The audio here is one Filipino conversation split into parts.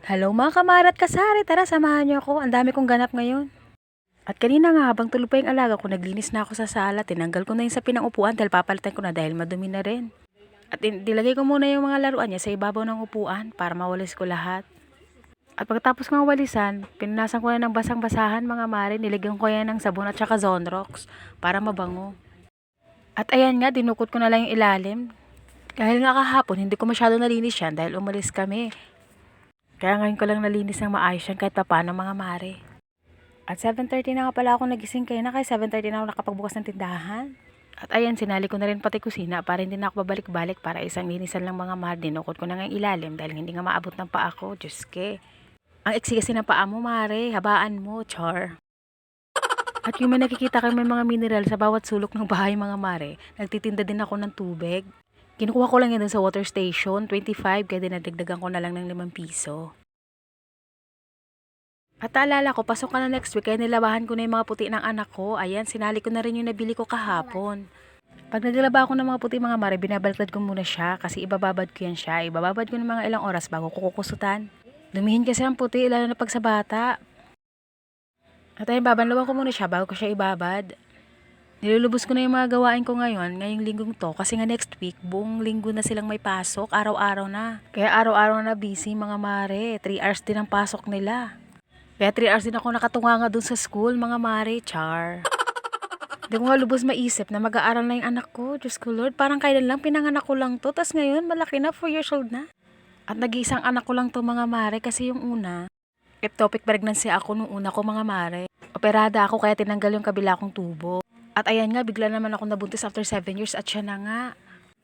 Hello mga kamara at kasari, tara samahan niyo ako. Ang dami kong ganap ngayon. At kanina nga habang tulog pa yung alaga ko, naglinis na ako sa sala. Tinanggal ko na yung sa pinang-upuan dahil papalitan ko na dahil madumi na rin. At dilagay ko muna yung mga laruan niya sa ibabaw ng upuan para mawalis ko lahat. At pagkatapos kong walisan, pinunasan ko na ng basang-basahan mga mare. Nilagyan ko yan ng sabon at saka Zonrox para mabango. At ayan nga, dinukot ko na lang yung ilalim. Dahil nga kahapon, hindi ko masyado nalinis yan dahil umalis kami. Kaya ngayon ko lang nalinis ng maayos yan kahit papaano mga mare. At 7:30 na nga pala ako nagising kaya na kaya 7:30 na ako nakapagbukas ng tindahan. At ayan, sinali ko na rin pati kusina para hindi na ako babalik-balik para isang linisan lang mga mare. Dinukot ko na nga yung ilalim dahil hindi nga maabot ng paa ko. Diyos ke. Ang iksi kasi ng paa mo mare, habaan mo, char. At yung may nakikita kayo may mga mineral sa bawat sulok ng bahay mga mare, nagtitinda din ako ng tubig. Kinukuha ko lang yan dun sa water station, 25, kaya dinadagdagan ko na lang ng 5 piso. At naalala ko, pasok ka na next week, kaya nilabahan ko na yung mga puti ng anak ko. Ayan, sinali ko na rin yung nabili ko kahapon. Pag naglaba ako ng mga puti mga mare, binabaliktad ko muna siya kasi ibababad ko yan siya. Ibababad ko ng mga ilang oras bago ko kukusutan. Dumihin kasi ang puti, lalo na pag sa bata. At ayun, babanlawan ko muna siya bago ko siya ibabad. Nilulubos ko na yung mga gawain ko ngayon, ngayong linggong to. Kasi nga next week, buong linggo na silang may pasok, araw-araw na. Kaya araw-araw na busy mga mare, 3 hours din ang pasok nila. Kaya 3 hours din ako nakatunga nga dun sa school mga mare, char. Hindi ko nga lubos maisip na mag-aaral na yung anak ko. Diyos ko Lord, parang kailan lang pinanganak ko lang to. Tas ngayon, malaki na, 4 years old na. At nag-iisang anak ko lang to mga mare kasi yung una, ectopic pregnancy ako nung una ko mga mare. Operada ako kaya tinanggal yung kabila kong tubo. At ayan nga, bigla naman ako nabuntis after 7 years at siya na nga.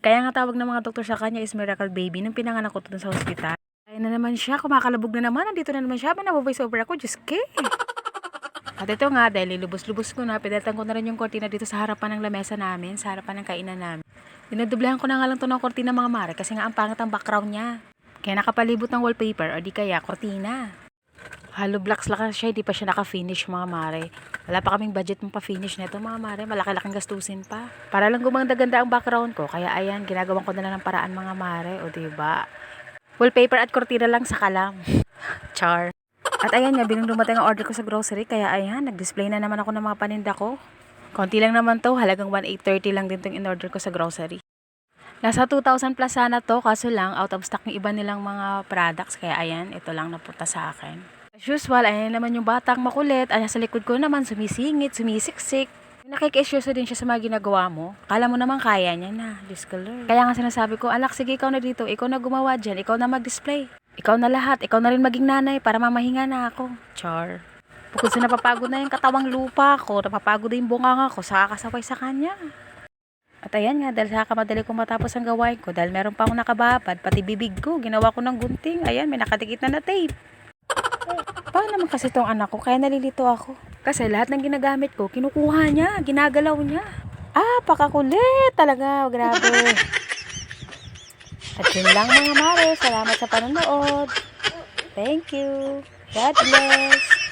Kaya nga tawag ng mga doktor sa kanya is miracle baby nung pinanganak ko dun sa hospital. Ayun na naman siya, kumakalabog na naman, nandito na naman siya, voice over ako, Diyos ke. At ito nga, dahil lubos-lubos ko na, pinalitan ko na rin yung kortina dito sa harapan ng lamesa namin, sa harapan ng kainan namin. Dinodoblehan ko na nga lang to ng kortina mga mare kasi nga ang pangit ang background niya. Kaya nakapalibot ng wallpaper o di kaya kortina. Hollow blocks lang siya, hindi pa siya naka-finish mga mare. Wala pa kaming budget mong pa-finish nito mga mare, malaki-laking gastusin pa. Para lang gumanda-ganda ang background ko, kaya ayan, ginagawan ko na lang ng paraan mga mare, o diba? Wallpaper at kortina lang sa kalam. Char. At ayan nga, bilang dumating ang order ko sa grocery, kaya ayan, nag-display na naman ako ng mga paninda ko. Konti lang naman to, halagang 1,830 lang din tong in-order ko sa grocery. Nasa 2,000 plus sana to, kaso lang, out of stock ng iba nilang mga products, kaya ayan, ito lang napunta sa akin. As usual, ayan naman yung batang makulit. Ayan sa likod ko naman, sumisingit, sumisiksik. Nakikisyoso din siya sa mga ginagawa mo. Kala mo naman kaya niya na. Diyos ko Lord. Kaya nga sinasabi ko, anak, sige ikaw na dito. Ikaw na gumawa dyan. Ikaw na mag-display. Ikaw na lahat. Ikaw na rin maging nanay para mamahinga na ako. Char. Bukod sa napapagod na yung katawang lupa ko, napapagod na yung bunganga ko sa kakasaway sa kanya. At ayan nga, dahil sa kamadali kong matapos ang gawain ko, dahil meron pa akong nakababad, pati bibig ko, ginawa ko ng gunting. Ayan, may nakadikit na tape. Paano naman kasi tong anak ko, kaya nalilito ako. Kasi lahat ng ginagamit ko, kinukuha niya, ginagalaw niya. Pakakulit talaga, grabe. At yun lang mga mare, salamat sa panonood. Thank you. God bless.